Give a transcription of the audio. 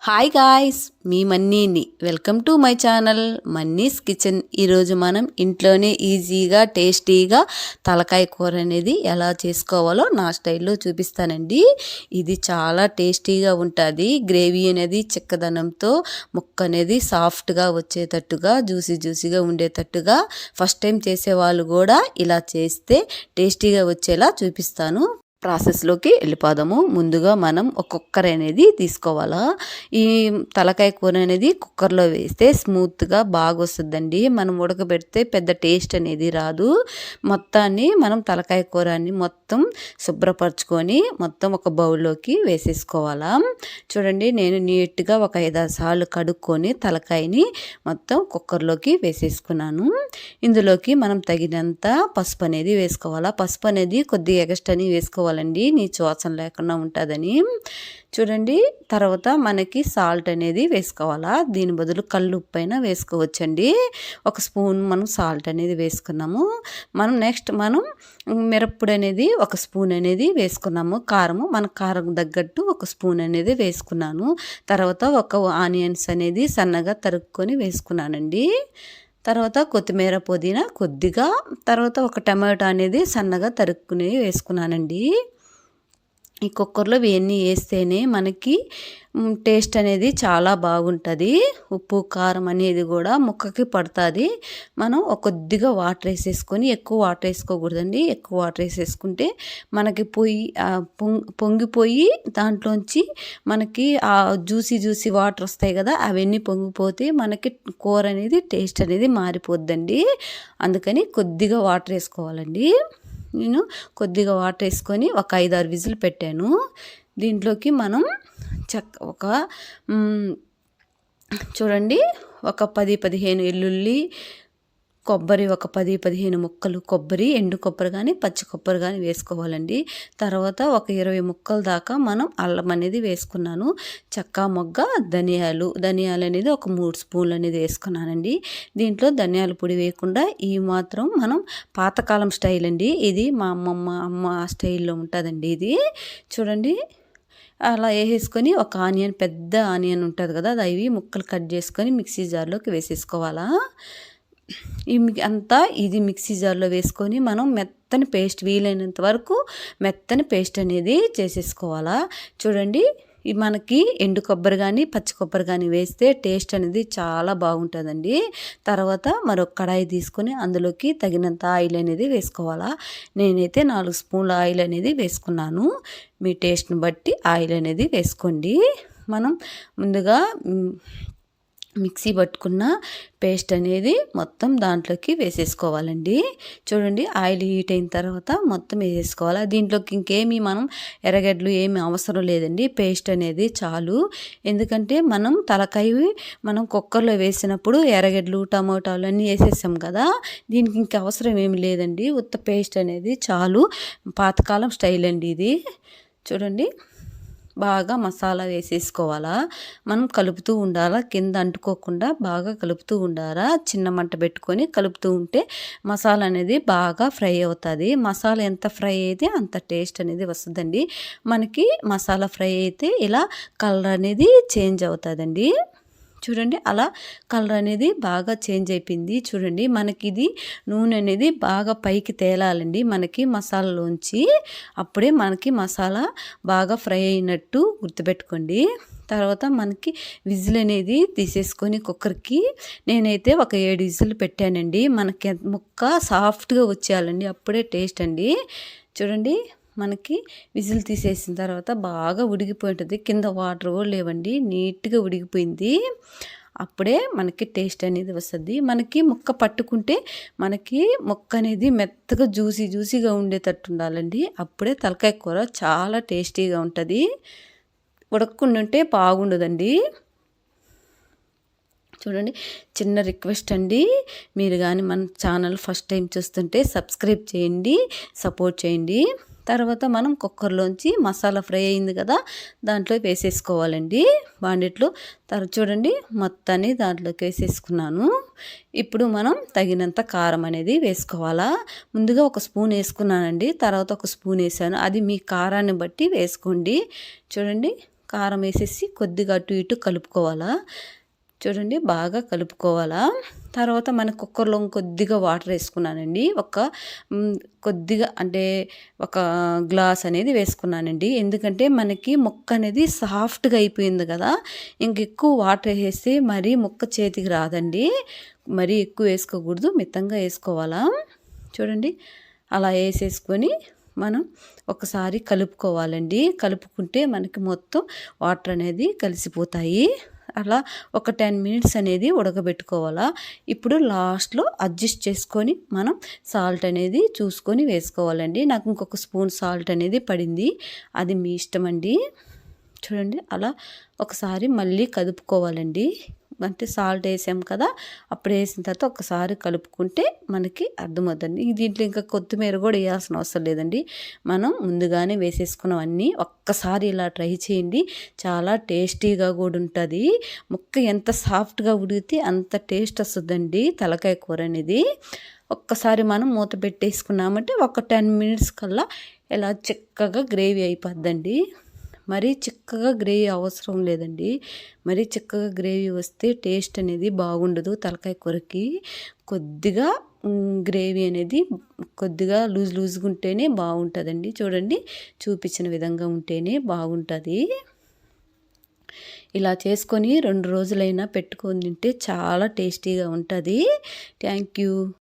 Hi guys, మీ మన్నీని welcome to my channel Manni's kitchen. ఈరోజు మనం ఇంట్లోనే ఈజీగా టేస్టీగా తలకాయ కూర అనేది ఎలా చేసుకోవాలో నా స్టైల్లో చూపిస్తానండి. ఇది చాలా టేస్టీగా ఉంటుంది. గ్రేవీ అనేది చిక్కదనంతో ముక్క అనేది సాఫ్ట్గా వచ్చేటట్టుగా జ్యూసీగా ఉండేటట్టుగా ఫస్ట్ టైం చేసేవాళ్ళు కూడా ఇలా చేస్తే టేస్టీగా వచ్చేలా చూపిస్తాను. ప్రాసెస్లోకి వెళ్ళిపోదాము. ముందుగా మనం ఒక కుక్కర్ అనేది తీసుకోవాలా. ఈ తలకాయ కూర అనేది కుక్కర్లో వేస్తే స్మూత్గా బాగా వస్తుందండి. మనం ఉడకబెడితే పెద్ద టేస్ట్ అనేది రాదు. మొత్తాన్ని మనం తలకాయ కూరని మొత్తం శుభ్రపరచుకొని మొత్తం ఒక బౌల్లోకి వేసేసుకోవాలా. చూడండి, నేను నీట్గా ఒక 5-6 సార్లు కడుక్కొని తలకాయని మొత్తం కుక్కర్లోకి వేసేసుకున్నాను. ఇందులోకి మనం తగినంత పసుపు అనేది వేసుకోవాలా. పసుపు అనేది కొద్దిగా ఎగస్ట్రాని వేసుకోవాలండి, నీచు వాసన లేకుండా ఉంటుందని. చూడండి, తర్వాత మనకి సాల్ట్ అనేది వేసుకోవాలా. దీని బదులు కళ్ళు ఉప్పు అయినా వేసుకోవచ్చండి. 1 స్పూన్ మనం సాల్ట్ అనేది వేసుకున్నాము. నెక్స్ట్ మనం మిరప్పొడి అనేది 1 స్పూన్ అనేది వేసుకున్నాము. కారము మన కారం తగ్గట్టు 1 స్పూన్ అనేది వేసుకున్నాను. తర్వాత 1 ఆనియన్స్ అనేది సన్నగా తరుక్కొని వేసుకున్నానండి. తర్వాత కొత్తిమీర, పుదీనా కొద్దిగా, తర్వాత 1 టమాటో అనేది సన్నగా తరుక్కుని వేసుకున్నానండి. ఈ కుక్కర్లో ఇవన్నీ వేస్తేనే మనకి టేస్ట్ అనేది చాలా బాగుంటుంది. ఉప్పు కారం అనేది కూడా ముక్కకి పడుతుంది. మనం కొద్దిగా వాటర్ వేసేసుకొని, ఎక్కువ వాటర్ వేసుకోకూడదండి. ఎక్కువ వాటర్ వేసేసుకుంటే మనకి పొంగిపోయి దాంట్లోంచి మనకి ఆ జ్యూసీ వాటర్ వస్తాయి కదా, అవన్నీ పొంగిపోతే మనకి కూర అనేది టేస్ట్ అనేది మారిపోద్దండి. అందుకని కొద్దిగా వాటర్ వేసుకోవాలండి. నేను కొద్దిగా వాటర్ వేసుకొని 5-6 విజిల్ పెట్టాను. దీంట్లోకి మనం చూడండి, 10-15 వెల్లుల్లి, కొబ్బరి 10-15 ముక్కలు కొబ్బరి, ఎండు కొబ్బరి కానీ పచ్చి కొబ్బరి కానీ వేసుకోవాలండి. తర్వాత 20 ముక్కల దాకా మనం అల్లం అనేది వేసుకున్నాను. చెక్క, మొగ్గ, ధనియాలు అనేది 3 స్పూన్లు అనేది వేసుకున్నానండి. దీంట్లో ధనియాల పొడి వేయకుండా ఈ మాత్రం మనం పాతకాలం స్టైల్ అండి. ఇది మా అమ్మ స్టైల్లో ఉంటుందండి. ఇది చూడండి, అలా వేసేసుకొని 1 ఆనియన్, పెద్ద ఆనియన్ ఉంటుంది కదా, అవి ముక్కలు కట్ చేసుకొని మిక్సీ జార్లోకి వేసేసుకోవాలా. ఇది మిక్సీ జార్లో వేసుకొని మనం మెత్తని పేస్ట్, వీలైనంత వరకు మెత్తని పేస్ట్ అనేది చేసేసుకోవాలా. చూడండి, మనకి ఎండు కొబ్బరి కానీ పచ్చి కొబ్బరి కానీ వేస్తే టేస్ట్ అనేది చాలా బాగుంటుందండి. తర్వాత మరొక కడాయి తీసుకొని అందులోకి తగినంత ఆయిల్ అనేది వేసుకోవాలా. నేనైతే 4 స్పూన్ల ఆయిల్ అనేది వేసుకున్నాను. మీ టేస్ట్ని బట్టి ఆయిల్ అనేది వేసుకోండి. మనం ముందుగా మిక్సీ పట్టుకున్న పేస్ట్ అనేది మొత్తం దాంట్లోకి వేసేసుకోవాలండి. చూడండి, ఆయిల్ హీట్ అయిన తర్వాత మొత్తం వేసేసుకోవాలి. దీంట్లోకి ఇంకేమీ మనం ఎర్రగడ్డలు ఏమీ అవసరం లేదండి. పేస్ట్ అనేది చాలు. ఎందుకంటే మనం కుక్కర్లో వేసినప్పుడు ఎర్రగడ్డలు, టమోటాలు అన్నీ వేసేసాం కదా, దీనికి ఇంక అవసరం ఏమి లేదండి. ఉత్త పేస్ట్ అనేది చాలు. పాతకాలం స్టైల్ అండి ఇది. చూడండి, బాగా మసాలా వేసేసుకోవాలా. మనం కలుపుతూ ఉండాలా, కింద అంటుకోకుండా బాగా కలుపుతూ ఉండాలా. చిన్న మంట పెట్టుకొని కలుపుతూ ఉంటే మసాలా అనేది బాగా ఫ్రై అవుతుంది. మసాలా ఎంత ఫ్రై అయితే అంత టేస్ట్ అనేది వస్తుందండి. మనకి మసాలా ఫ్రై అయితే ఇలా కలర్ అనేది చేంజ్ అవుతుందండి. చూడండి, అలా కలర్ అనేది బాగా చేంజ్ అయిపోయింది. చూడండి, మనకి ఇది నూనె అనేది బాగా పైకి తేలాలండి మనకి మసాలాలోంచి. అప్పుడే మనకి మసాలా బాగా ఫ్రై అయినట్టు గుర్తుపెట్టుకోండి. తర్వాత మనకి విజిల్ అనేది తీసేసుకొని కుక్కర్కి నేనైతే 7 విజిల్ పెట్టానండి. మనకి ముక్క సాఫ్ట్గా వచ్చేయాలండి, అప్పుడే టేస్ట్ అండి. చూడండి, మనకి విజిల్ తీసేసిన తర్వాత బాగా ఉడికిపోయి ఉంటుంది. కింద వాటర్ కూడా లేవండి, నీట్గా ఉడికిపోయింది. అప్పుడే మనకి టేస్ట్ అనేది వస్తుంది. మనకి ముక్క పట్టుకుంటే మనకి ముక్క అనేది మెత్తగా జ్యూసీగా ఉండేటట్టు ఉండాలండి. అప్పుడే తలకాయ కూర చాలా టేస్టీగా ఉంటుంది. ఉడకకుండా ఉంటే బాగుండదండి. చూడండి, చిన్న రిక్వెస్ట్ అండి, మీరు కానీ మన ఛానల్ ఫస్ట్ టైం చూస్తుంటే సబ్స్క్రైబ్ చేయండి, సపోర్ట్ చేయండి. తర్వాత మనం కుక్కర్లోంచి మసాలా ఫ్రై అయింది కదా, దాంట్లో వేసేసుకోవాలండి బాండిట్లో. చూడండి, మొత్తాన్ని దాంట్లోకి వేసేసుకున్నాను. ఇప్పుడు మనం తగినంత కారం అనేది వేసుకోవాలా. ముందుగా 1 స్పూన్ వేసుకున్నానండి, తర్వాత 1 స్పూన్ వేసాను. అది మీ కారాన్ని బట్టి వేసుకోండి. చూడండి, కారం వేసేసి కొద్దిగా అటు ఇటు కలుపుకోవాలా. చూడండి బాగా కలుపుకోవాలా. తర్వాత మన కుక్కర్లో కొద్దిగా వాటర్ వేసుకున్నానండి. కొద్దిగా అంటే ఒక గ్లాస్ అనేది వేసుకున్నానండి. ఎందుకంటే మనకి ముక్క అనేది సాఫ్ట్గా అయిపోయింది కదా, ఇంకెక్కువ వాటర్ వేసేస్తే మరీ ముక్క చేతికి రాదండి. మరీ ఎక్కువ వేసుకోకూడదు, మితంగా వేసుకోవాలా. చూడండి అలా వేసేసుకొని మనం ఒకసారి కలుపుకోవాలండి. కలుపుకుంటే మనకి మొత్తం వాటర్ అనేది కలిసిపోతాయి. అలా ఒక 10 మినిట్స్ అనేది ఉడకబెట్టుకోవాలా. ఇప్పుడు లాస్ట్లో అడ్జస్ట్ చేసుకొని మనం సాల్ట్ అనేది చూసుకొని వేసుకోవాలండి. నాకు ఇంకొక స్పూన్ సాల్ట్ అనేది పడింది, అది మీ ఇష్టం అండి. చూడండి అలా ఒకసారి మళ్ళీ కలుపుకోవాలండి. అంటే సాల్ట్ వేసాం కదా, అప్పుడు వేసిన తర్వాత ఒకసారి కలుపుకుంటే మనకి అర్థమవుతుంది. దీంట్లో ఇంకా కొత్తిమీర కూడా వేయాల్సిన అవసరం లేదండి, మనం ముందుగానే వేసేసుకున్నాం అన్నీ. ఒక్కసారి ఇలా ట్రై చేయండి, చాలా టేస్టీగా కూడా ఉంటుంది. ముక్క ఎంత సాఫ్ట్గా ఉడికితే అంత టేస్ట్ వస్తుందండి తలకాయ కూర అనేది. ఒక్కసారి మనం మూత పెట్టేసుకున్నామంటే ఒక 10 మినిట్స్ కల్లా ఇలా చిక్కగా గ్రేవీ అయిపోద్దండి. మరీ చిక్కగా గ్రేవీ అవసరం లేదండి. మరీ చిక్కగా గ్రేవీ వస్తే టేస్ట్ అనేది బాగుండదు తలకాయ కూరకి. కొద్దిగా గ్రేవీ అనేది కొద్దిగా లూజ్గా ఉంటేనే బాగుంటుందండి. చూడండి చూపించిన విధంగా ఉంటేనే బాగుంటుంది. ఇలా చేసుకొని 2 రోజులైనా పెట్టుకొని తింటే చాలా టేస్టీగా ఉంటుంది. Thank you.